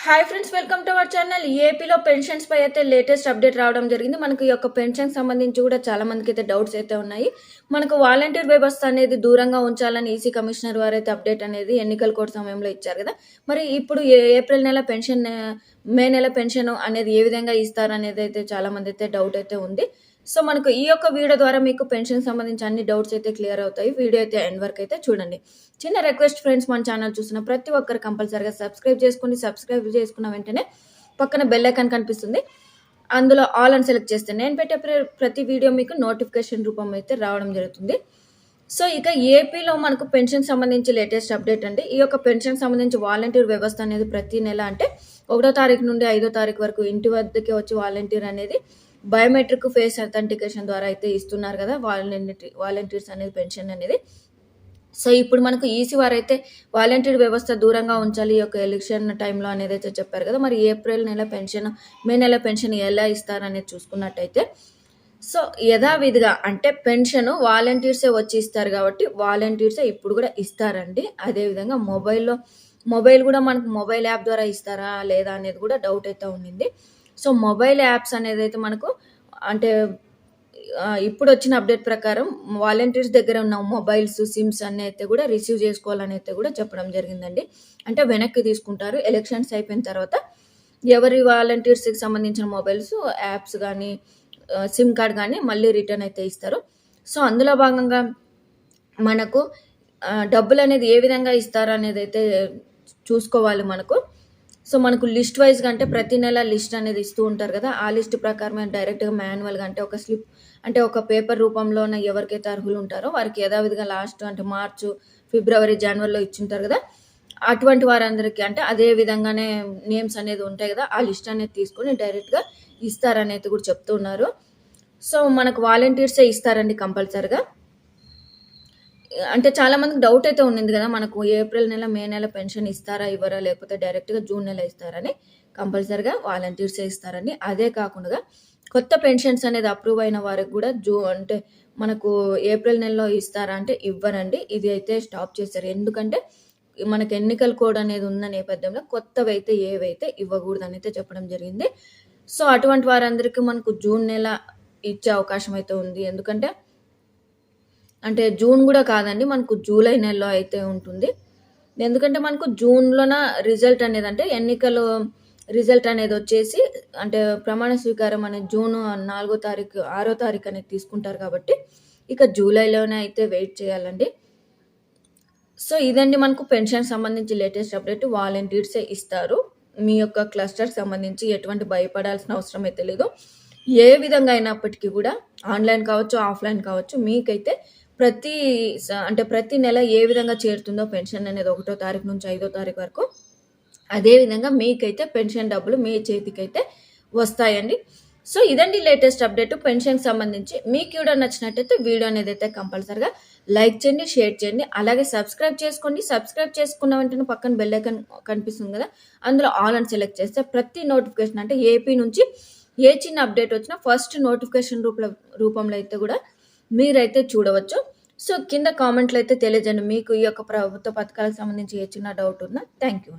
Hi friends, welcome to our channel. ఏపీలో pensions పై అయితే latest update రావడం జరిగింది. మనకు ఈ యొక్క పెన్షన్ సంబంధించి కూడా చాలా మందికి అయితే డౌట్స్ అయితే ఉన్నాయి. మనకు వాలంటీర్ వ్యవస్థ అనేది దూరంగా ఉంచాలని ఈసీ కమిషనర్ వారు అయితే అప్డేట్ అనేది ఎన్నికల కోడ్ సమయంలో ఇచ్చారు కదా. మరి ఇప్పుడు ఏప్రిల్ నెల పెన్షన్, మే నెల పెన్షన్ అనేది ఏ విధంగా ఇస్తారు అనేది అయితే చాలా మంది అయితే డౌట్ అయితే ఉంది. సో మనకు ఈ యొక్క వీడియో ద్వారా మీకు పెన్షన్ సంబంధించి అన్ని డౌట్స్ అయితే క్లియర్ అవుతాయి. వీడియో అయితే ఎండ్ వరకు అయితే చూడండి. చిన్న రిక్వెస్ట్ ఫ్రెండ్స్, మన ఛానల్ చూసిన ప్రతి ఒక్కరు కంపల్సరీగా సబ్స్క్రైబ్ చేసుకోండి. సబ్స్క్రైబ్ చేసుకున్న వెంటనే పక్కన బెల్ ఐకాన్ కనిపిస్తుంది, అందులో ఆల్ అని సెలెక్ట్ చేస్తే నేను పెట్టే ప్రతి వీడియో మీకు నోటిఫికేషన్ రూపం అయితే రావడం జరుగుతుంది. సో ఇక ఏపీలో మనకు పెన్షన్ సంబంధించి లేటెస్ట్ అప్డేట్ అండి. ఈ యొక్క పెన్షన్ సంబంధించి వాలంటీర్ వ్యవస్థ అనేది ప్రతి నెల అంటే 1వ తారీఖు నుండి 5వ తారీఖు వరకు ఇంటి వద్దకే వచ్చి వాలంటీర్ అనేది బయోమెట్రిక్ ఫేస్ అథెంటికేషన్ ద్వారా అయితే ఇస్తున్నారు కదా వాలంటీర్స్ అనేది పెన్షన్ అనేది. సో ఇప్పుడు మనకు ఈసీ వారు అయితే వాలంటీర్ వ్యవస్థ దూరంగా ఉంచాలి ఈ యొక్క ఎలక్షన్ టైంలో అనేది అయితే చెప్పారు కదా. మరి ఏప్రిల్ నెల పెన్షన్, మే నెల పెన్షన్ ఎలా ఇస్తారనేది చూసుకున్నట్టయితే, సో యథావిధిగా అంటే పెన్షన్ వాలంటీర్సే వచ్చి ఇస్తారు కాబట్టి వాలంటీర్సే ఇప్పుడు కూడా ఇస్తారండి. అదేవిధంగా మొబైల్ కూడా మనకు మొబైల్ యాప్ ద్వారా ఇస్తారా లేదా అనేది కూడా డౌట్ అయితే ఉండింది. సో మొబైల్ యాప్స్ అనేది అయితే మనకు అంటే ఇప్పుడు వచ్చిన అప్డేట్ ప్రకారం వాలంటీర్స్ దగ్గర ఉన్న మొబైల్స్, సిమ్స్ అన్నీ అయితే కూడా రిసీవ్ చేసుకోవాలని అయితే కూడా చెప్పడం జరిగిందండి. అంటే వెనక్కి తీసుకుంటారు. ఎలక్షన్స్ అయిపోయిన తర్వాత ఎవరి వాలంటీర్స్కి సంబంధించిన మొబైల్స్, యాప్స్ కానీ, సిమ్ కార్డ్ కానీ మళ్ళీ రిటర్న్ అయితే ఇస్తారు. సో అందులో భాగంగా మనకు డబ్బులు అనేది ఏ విధంగా ఇస్తారు అనేది అయితే చూసుకోవాలి మనకు. సో మనకు లిస్ట్ వైజ్గా అంటే ప్రతి నెల లిస్ట్ అనేది ఇస్తూ ఉంటారు కదా. ఆ లిస్ట్ ప్రకారం డైరెక్ట్గా మాన్యువల్గా అంటే ఒక స్లిప్ అంటే ఒక పేపర్ రూపంలోనే ఎవరికైతే అర్హులు ఉంటారో వారికి యథావిధిగా లాస్ట్ అంటే మార్చు, ఫిబ్రవరి, జనవరిలో ఇచ్చింటారు కదా. అటువంటి వారందరికీ అంటే అదే విధంగానే నేమ్స్ అనేది ఉంటాయి కదా, ఆ లిస్ట్ అనేది తీసుకొని డైరెక్ట్గా ఇస్తారనేది కూడా చెప్తున్నారు. సో మనకు వాలంటీర్సే ఇస్తారండి కంపల్సరిగా. అంటే చాలా మందికి డౌట్ అయితే ఉండింది కదా, మనకు ఏప్రిల్ నెల, మే నెల పెన్షన్ ఇస్తారా ఇవ్వరా, లేకపోతే డైరెక్ట్గా జూన్ నెల ఇస్తారని. కంపల్సరిగా వాలంటీర్సే ఇస్తారండి. అదే కాకుండా కొత్త పెన్షన్స్ అనేది అప్రూవ్ అయిన వారికి కూడా అంటే మనకు ఏప్రిల్ నెలలో ఇస్తారా అంటే ఇవ్వరండి. ఇది అయితే స్టాప్ చేశారు. ఎందుకంటే మనకు ఎన్నికల కోడ్ అనేది ఉన్న నేపథ్యంలో కొత్తవి అయితే ఏవైతే ఇవ్వకూడదని అయితే చెప్పడం జరిగింది. సో అటువంటి వారందరికీ మనకు జూన్ నెల ఇచ్చే అవకాశం అయితే ఉంది. ఎందుకంటే అంటే జూన్ కూడా కాదండి, మనకు జూలై నెలలో అయితే ఉంటుంది. ఎందుకంటే మనకు జూన్లోన రిజల్ట్ అనేది అంటే ఎన్నికలు రిజల్ట్ అనేది వచ్చేసి అంటే ప్రమాణ స్వీకారం అనేది జూన్ 4వ తారీఖు, 6వ తారీఖు అనేది తీసుకుంటారు కాబట్టి ఇక జూలైలోనే అయితే వెయిట్ చేయాలండి. సో ఇదండి మనకు పెన్షన్ సంబంధించి లేటెస్ట్ అప్డేట్. వాలంటీర్సే ఇస్తారు. మీ యొక్క క్లస్టర్ సంబంధించి ఎటువంటి భయపడాల్సిన అవసరం అయితే లేదు. ఏ విధంగా అయినప్పటికీ కూడా ఆన్లైన్ కావచ్చు, ఆఫ్లైన్ కావచ్చు, మీకైతే ప్రతి నెల ఏ విధంగా చేరుతుందో పెన్షన్ అనేది 1వ తారీఖు నుంచి 5వ తారీఖు వరకు, అదేవిధంగా మీకైతే పెన్షన్ డబ్బులు మీ చేతికైతే వస్తాయండి. సో ఇదండి లేటెస్ట్ అప్డేట్ పెన్షన్ సంబంధించి. మీకు కూడా నచ్చినట్టయితే వీడియో అనేది అయితే కంపల్సరిగా లైక్ చేయండి, షేర్ చేయండి, అలాగే సబ్స్క్రైబ్ చేసుకోండి. సబ్స్క్రైబ్ చేసుకున్న వెంటనే పక్కన బెల్ ఐకాన్ కనిపిస్తుంది కదా, అందులో ఆల్ అని సెలెక్ట్ చేస్తే ప్రతి నోటిఫికేషన్ అంటే ఏపీ నుంచి ఏ చిన్న అప్డేట్ వచ్చినా ఫస్ట్ నోటిఫికేషన్ రూపంలో అయితే కూడా మీరైతే చూడవచ్చు. సో కింద కామెంట్లో అయితే తెలియజేయండి మీకు ఈ యొక్క ప్రభుత్వ పథకాలకు సంబంధించి ఏ చిన్న డౌట్ ఉన్నా. Thank you.